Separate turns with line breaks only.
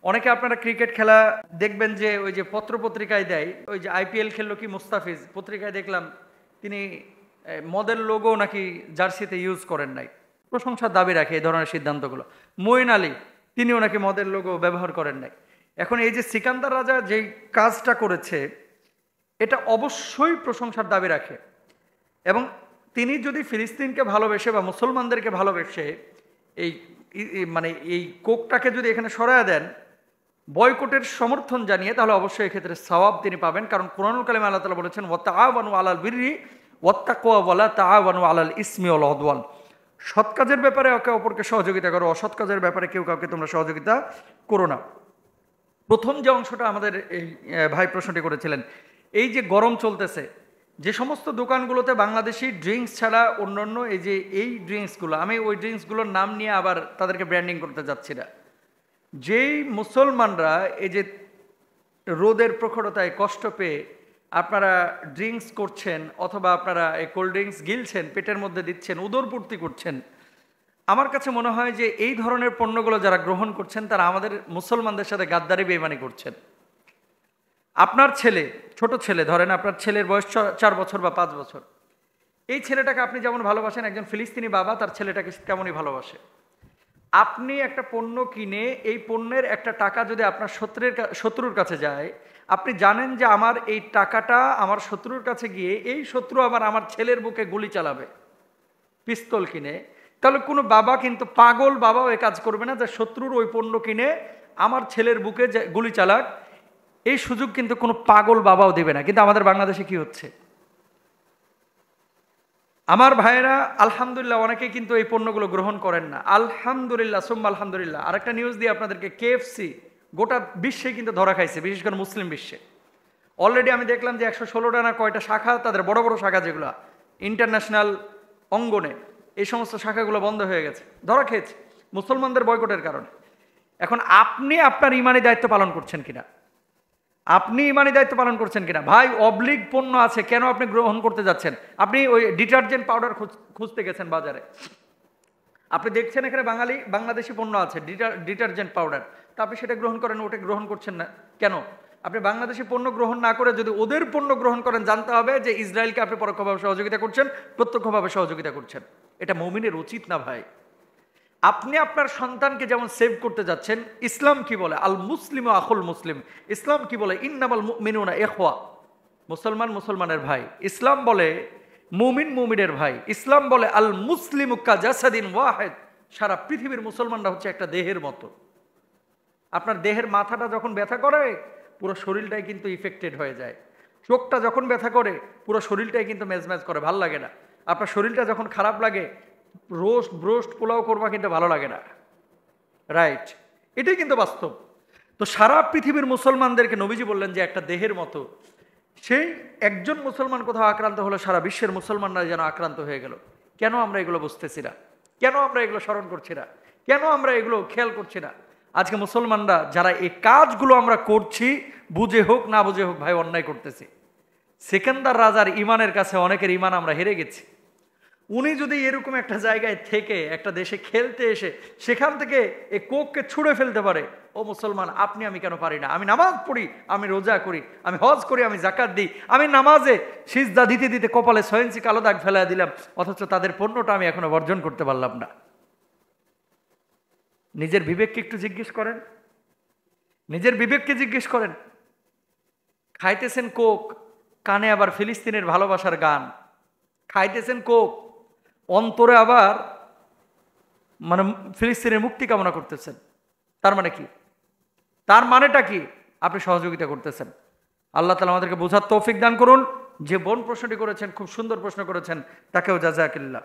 অনেকে আপনারা ক্রিকেট খেলা দেখবেন যে ওই যে পত্রপত্রিকায় দেয়, ওই যে আইপিএল খেললো কি মুস্তাফিজ, পত্রিকায় দেখলাম তিনি মদের লোগো নাকি জার্সিতে ইউজ করেন নাই। প্রশংসার দাবি রাখে এই ধরনের সিদ্ধান্তগুলো। মঈন আলী, তিনিও নাকি মদের লোগো ব্যবহার করেন নাই। এখন এই যে সিকান্দার রাজা যেই কাজটা করেছে, এটা অবশ্যই প্রশংসার দাবি রাখে। এবং তিনি যদি ফিলিস্তিনকে ভালোবেসে বা মুসলমানদেরকে ভালোবেসে এই মানে এই কোকটাকে যদি এখানে সরায় দেন বয়কটের সমর্থন জানিয়ে, তাহলে অবশ্যই এক্ষেত্রে সওয়াব তিনি পাবেন। কারণ কুরআনুল কারীমে আল্লাহ তাআলা বলেছেন ওয়াতাআওয়ানু আলাল বিররি ওয়াত্তাকওয়া ওয়ালা তাআওয়ানু আলাল ইসমি ওয়াল উদওয়ান। সৎ কাজের ব্যাপারে একে অপরকে সহযোগিতা করো, অসৎ কাজের ব্যাপারে কেউ কাউকে তোমরা সহযোগিতা করো না। প্রথম যে অংশটা আমাদের এই ভাই প্রশ্নটি করেছিলেন, এই যে গরম চলতেছে, যে সমস্ত দোকানগুলোতে বাংলাদেশি ড্রিঙ্কস ছাড়া অন্যান্য এই যে এই ড্রিঙ্কসগুলো, আমি ওই ড্রিঙ্কসগুলোর নাম নিয়ে আবার তাদেরকে ব্র্যান্ডিং করতে যাচ্ছি না, যেই মুসলমানরা এই যে রোদের প্রখরতায় কষ্ট পেয়ে আপনারা ড্রিঙ্কস করছেন অথবা আপনারা এই কোল্ড ড্রিঙ্কস গিলছেন, পেটের মধ্যে দিচ্ছেন, উদরপূর্তি করছেন, আমার কাছে মনে হয় যে এই ধরনের পণ্যগুলো যারা গ্রহণ করছেন তারা আমাদের মুসলমানদের সাথে গাদ্দারি বেইমানি করছেন। আপনার ছেলে, ছোট ছেলে, ধরেন আপনার ছেলের বয়স 4 বছর বা 5 বছর, এই ছেলেটাকে আপনি যেমন ভালোবাসেন, একজন ফিলিস্তিনি বাবা তার ছেলেটাকে তেমনই ভালোবাসে। আপনি একটা পণ্য কিনে এই পণ্যের একটা টাকা যদি আপনার শত্রুর কাছে যায়, আপনি জানেন যে আমার এই টাকাটা আমার শত্রুর কাছে গিয়ে এই শত্রু আবার আমার ছেলের বুকে গুলি চালাবে পিস্তল কিনে, তাহলে কোনো বাবা কিন্তু, পাগল বাবাও এ কাজ করবে না যে শত্রুর ওই পণ্য কিনে আমার ছেলের বুকে গুলি চালাক, এই সুযোগ কিন্তু কোনো পাগল বাবাও দেবে না। কিন্তু আমাদের বাংলাদেশে কি হচ্ছে, আমার ভাইয়েরা আলহামদুলিল্লাহ অনেকেই কিন্তু এই পণ্যগুলো গ্রহণ করেন না। আলহামদুলিল্লাহ সুম্মা আলহামদুলিল্লাহ। আরেকটা নিউজ দিয়ে আপনাদেরকে, KFC গোটা বিশ্বে কিন্তু ধরা খাইছে, বিশেষ করে মুসলিম বিশ্বে। অলরেডি আমি দেখলাম যে 116টা না কয়টা শাখা, তাদের বড় বড় শাখা যেগুলো ইন্টারন্যাশনাল অঙ্গনে, এই সমস্ত শাখাগুলো বন্ধ হয়ে গেছে, ধরা খেয়েছে মুসলমানদের বয়কটের কারণে। এখন আপনি আপনার ইমানি দায়িত্ব পালন করছেন কিনা, আপনি ইমানি দায়িত্ব পালন করছেন কিনা? ভাই অবলিক পণ্য আছে, কেন আপনি গ্রহণ করতে যাচ্ছেন? আপনি ওই ডিটারজেন্ট পাউডার খুঁজতে গেছেন বাজারে, আপনি দেখছেন এখানে বাংলাদেশি পণ্য আছে ডিটারজেন্ট পাউডার, তা আপনি সেটা গ্রহণ করেন, ওটা গ্রহণ করছেন না কেন? আপনি বাংলাদেশি পণ্য গ্রহণ না করে যদি ওদের পণ্য গ্রহণ করেন, জানতে হবে যে ইসরায়েলকে আপনি পরোক্ষভাবে সহযোগিতা করছেন, প্রত্যক্ষভাবে সহযোগিতা করছেন। এটা মুমিনের উচিত না ভাই। আপনি আপনার সন্তানকে যেমন সেভ করতে যাচ্ছেন, ইসলাম কি বলে? আল মুসলিম আখুল মুসলিম। ইসলাম কি বলে? ইন্নামাল মুমিনুনা ইখওয়া। মুসলমান মুসলমানের ভাই। ইসলাম বলে মুমিন মুমিনের ভাই। ইসলাম বলে আল মুসলিমু কাজাসাদিন ওয়াহিদ। সারা পৃথিবীর মুসলমানরা হচ্ছে একটা দেহের মতো। আপনার দেহের মাথাটা যখন ব্যথা করে পুরো শরীরটাই কিন্তু ইফেক্টেড হয়ে যায়। চোখটা যখন ব্যথা করে পুরো শরীরটাই কিন্তু মেজমেজ করে, ভালো লাগে না। আপনার শরীরটা যখন খারাপ লাগে, ব্রোস্ট পোলাও করবা কিন্তু ভালো লাগে না, রাইট? এটাই কিন্তু বাস্তব। তো সারা পৃথিবীর মুসলমানদেরকে নবীজি বললেন যে একটা দেহের মতো। সেই একজন মুসলমান কোথাও আক্রান্ত হলো, সারা বিশ্বের মুসলমানরা যেন আক্রান্ত হয়ে গেল। কেন আমরা এগুলো বুঝতেছি না? কেন আমরা এগুলো স্মরণ করছি না? কেন আমরা এগুলো খেয়াল করছি না? আজকে মুসলমানরা যারা এই কাজগুলো আমরা করছি, বুঝে হোক না বুঝে হোক ভাই, অন্যায় করতেছি। সিকান্দার রাজার ইমানের কাছে অনেকের ইমান আমরা হেরে গেছি। উনি যদি এরকম একটা জায়গায় থেকে একটা দেশে খেলতে এসে সেখান থেকে এই কোককে ছুঁড়ে ফেলতে পারে, ও মুসলমান আপনি আমি কেন পারি না? আমি নামাজ পড়ি, আমি রোজা করি, আমি হজ করি, আমি জাকাত দিই, আমি নামাজে সিজদা দিতে দিতে কপালে 6 ইঞ্চি কালো দাগ ফেলা দিলাম, অথচ তাদের পণ্যটা আমি এখনো বর্জন করতে পারলাম না। নিজের বিবেককে একটু জিজ্ঞেস করেন, নিজের বিবেককে জিজ্ঞেস করেন। খাইতেছেন কোক, কানে আবার ফিলিস্তিনের ভালোবাসার গান, খাইতেছেন কোক, অন্তরে আবার মানে ফিলিস্তিনের মুক্তি কামনা করতেছেন। তার মানে কি? তার মানেটা কি? আপনি সহযোগিতা করতেছেন। আল্লাহ তাআলা আমাদেরকে বোঝার তৌফিক দান করুন। যে বোন প্রশ্নটি করেছেন, খুব সুন্দর প্রশ্ন করেছেন, তাকেও জাযাকাল্লাহ।